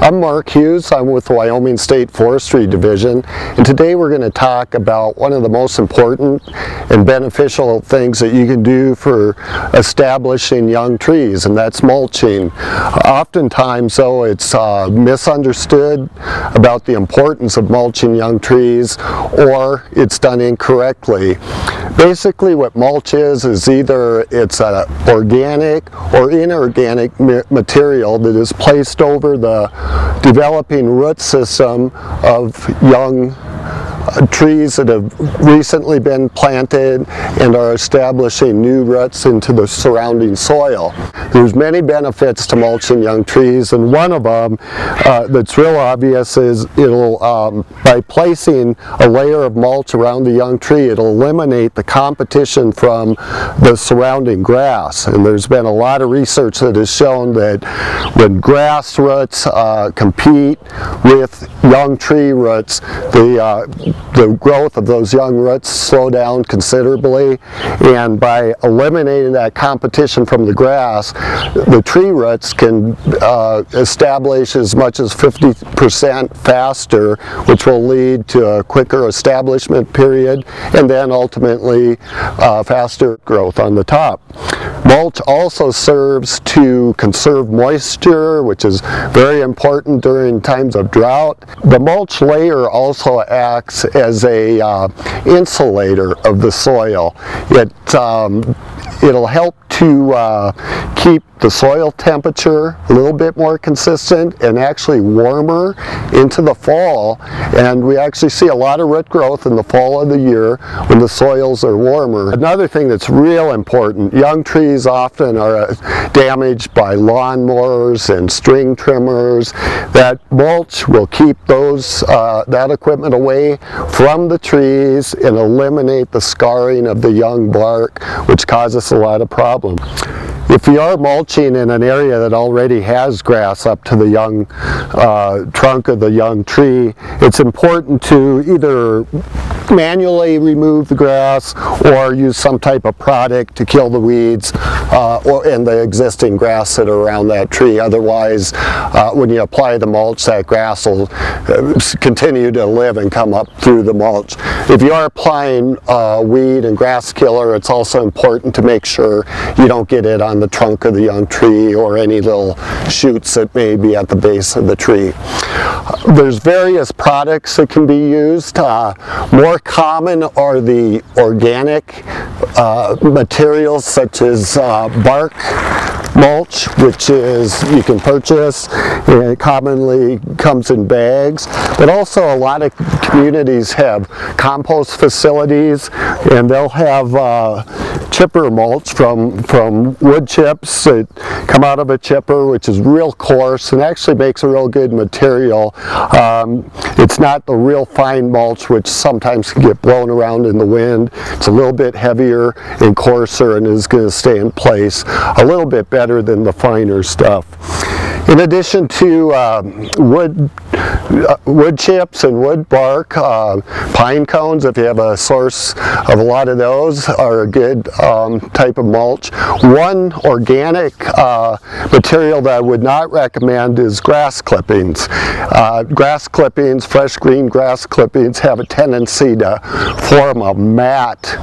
I'm Mark Hughes. I'm with the Wyoming State Forestry Division, and today we're going to talk about one of the most important and beneficial things that you can do for establishing young trees, and that's mulching. Oftentimes, though, it's misunderstood about the importance of mulching young trees, or it's done incorrectly. Basically, what mulch is either it's an organic or inorganic material that is placed over the developing root system of young trees that have recently been planted and are establishing new roots into the surrounding soil. There's many benefits to mulching young trees, and one of them that's real obvious is by placing a layer of mulch around the young tree, it'll eliminate the competition from the surrounding grass. And there's been a lot of research that has shown that when grass roots compete with young tree roots, the growth of those young roots slow down considerably, and by eliminating that competition from the grass, the tree roots can establish as much as 50% faster, which will lead to a quicker establishment period and then ultimately faster growth on the top. Mulch also serves to conserve moisture, which is very important during times of drought. The mulch layer also acts as a insulator of the soil. It'll help to keep the soil temperature a little bit more consistent and actually warmer into the fall, and we actually see a lot of root growth in the fall of the year when the soils are warmer. Another thing that's real important, young trees often are damaged by lawnmowers and string trimmers. That mulch will keep that equipment away from the trees and eliminate the scarring of the young bark, which causes a lot of problems. If you are mulching in an area that already has grass up to the young trunk of the young tree, it's important to either manually remove the grass or use some type of product to kill the weeds and the existing grass that are around that tree. Otherwise, when you apply the mulch, that grass will continue to live and come up through the mulch. If you are applying weed and grass killer, it's also important to make sure you don't get it on the trunk of the young tree or any little shoots that may be at the base of the tree. There's various products that can be used. More common are the organic materials such as bark mulch, which is you can purchase, and it commonly comes in bags, but also a lot of communities have compost facilities, and they'll have chipper mulch from wood chips that come out of a chipper, which is real coarse and actually makes a real good material. It's not the real fine mulch, which sometimes can get blown around in the wind. It's a little bit heavier and coarser and is going to stay in place a little bit better than the finer stuff. In addition to wood chips and wood bark, pine cones, if you have a source of a lot of those, are a good type of mulch. One organic material that I would not recommend is grass clippings. Grass clippings, fresh green grass clippings, have a tendency to form a mat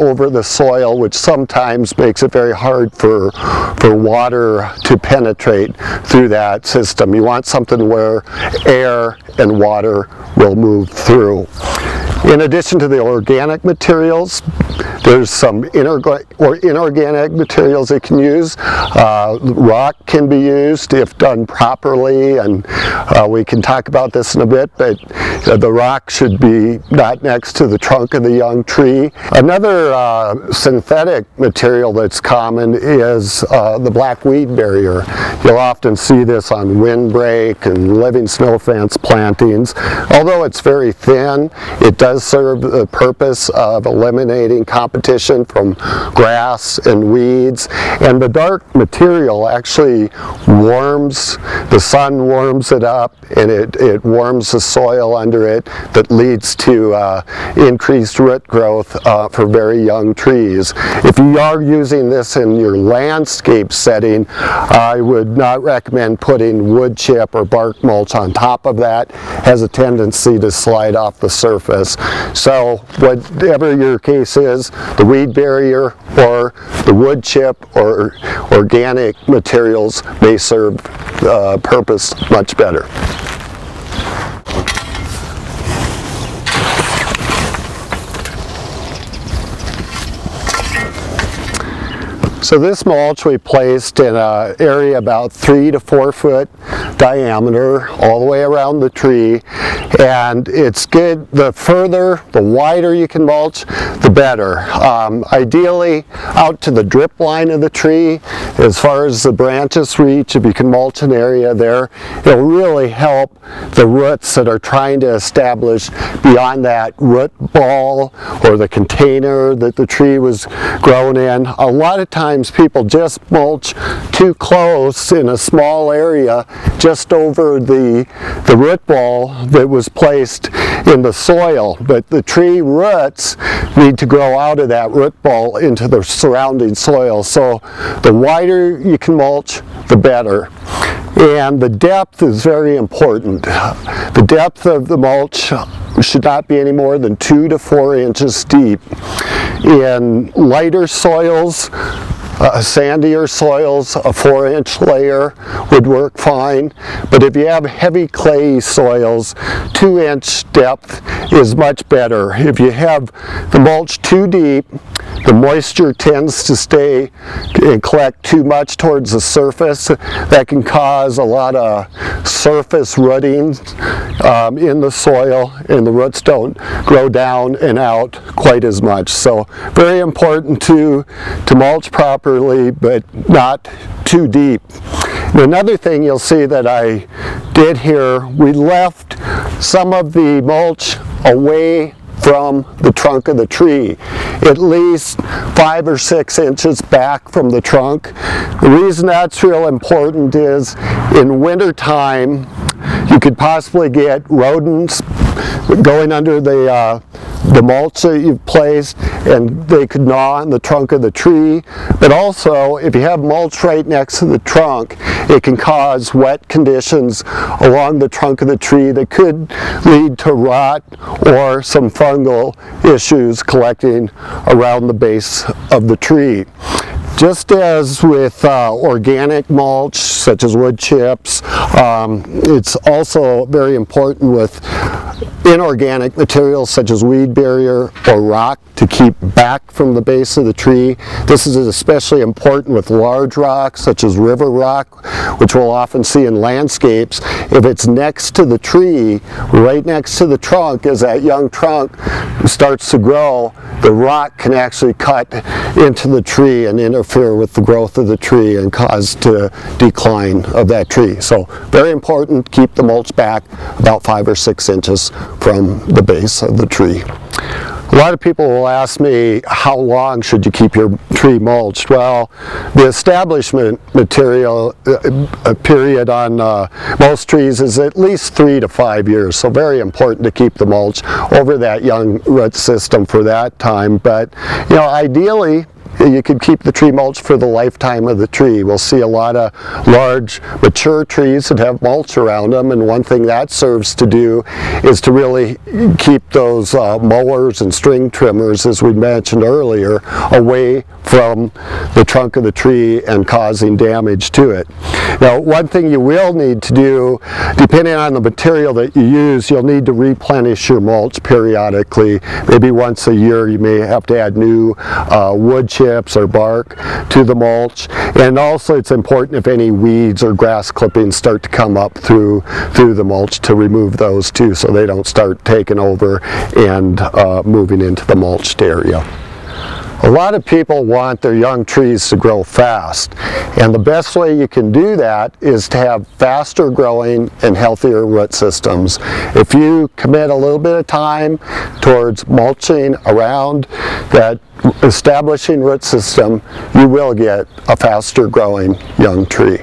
over the soil, which sometimes makes it very hard for water to penetrate through that system. You want something where air and water will move through. In addition to the organic materials, there's some inorganic materials they can use. Rock can be used if done properly, and we can talk about this in a bit, but the rock should be not next to the trunk of the young tree. Another synthetic material that's common is the black weed barrier. You'll often see this on windbreak and living snow fence plantings. Although it's very thin, it does does serve the purpose of eliminating competition from grass and weeds, and the dark material actually warms, the sun warms it up, and it warms the soil under it, that leads to increased root growth for very young trees. If you are using this in your landscape setting, I would not recommend putting wood chip or bark mulch on top of that. It has a tendency to slide off the surface. So whatever your case is, the weed barrier or the wood chip or organic materials may serve the purpose much better. So this mulch we placed in an area about 3 to 4 foot diameter all the way around the tree, and it's good, the wider you can mulch, the better. Ideally out to the drip line of the tree, as far as the branches reach, if you can mulch an area there, it'll really help the roots that are trying to establish beyond that root ball or the container that the tree was grown in. A lot of times people just mulch too close in a small area just over the root ball that was placed in the soil, but the tree roots need to grow out of that root ball into the surrounding soil. So the wider you can mulch, the better. And the depth is very important. The depth of the mulch should not be any more than 2 to 4 inches deep. In lighter soils, sandier soils, a 4-inch layer would work fine, but if you have heavy clay soils, 2-inch depth is much better. If you have the mulch too deep, the moisture tends to stay and collect too much towards the surface. That can cause a lot of surface rooting in the soil, and the roots don't grow down and out quite as much. So very important to mulch properly, but not too deep. And another thing you'll see that I did here, we left some of the mulch away from the trunk of the tree, at least 5 or 6 inches back from the trunk. The reason that's real important is in winter time you could possibly get rodents going under the mulch that you've placed, and they could gnaw on the trunk of the tree. But also, if you have mulch right next to the trunk, it can cause wet conditions along the trunk of the tree that could lead to rot or some fungal issues collecting around the base of the tree. Just as with organic mulch, such as wood chips, it's also very important with inorganic materials such as weed barrier or rock to keep back from the base of the tree. This is especially important with large rocks such as river rock, which we'll often see in landscapes. If it's next to the tree, right next to the trunk, as that young trunk starts to grow, the rock can actually cut into the tree and interfere with the growth of the tree and cause the decline of that tree. So very important, keep the mulch back about 5 or 6 inches from the base of the tree. A lot of people will ask me, how long should you keep your tree mulched? Well, the establishment material period on most trees is at least 3 to 5 years, so very important to keep the mulch over that young root system for that time. But you know, ideally you could keep the tree mulch for the lifetime of the tree. We'll see a lot of large mature trees that have mulch around them, and one thing that serves to do is to really keep those mowers and string trimmers, as we mentioned earlier, away from the trunk of the tree and causing damage to it. Now, one thing you will need to do, depending on the material that you use, you'll need to replenish your mulch periodically. Maybe once a year you may have to add new wood chips or bark to the mulch. And also it's important, if any weeds or grass clippings start to come up through the mulch, to remove those too, so they don't start taking over and moving into the mulched area. A lot of people want their young trees to grow fast, and the best way you can do that is to have faster growing and healthier root systems. If you commit a little bit of time towards mulching around that establishing root system, you will get a faster growing young tree.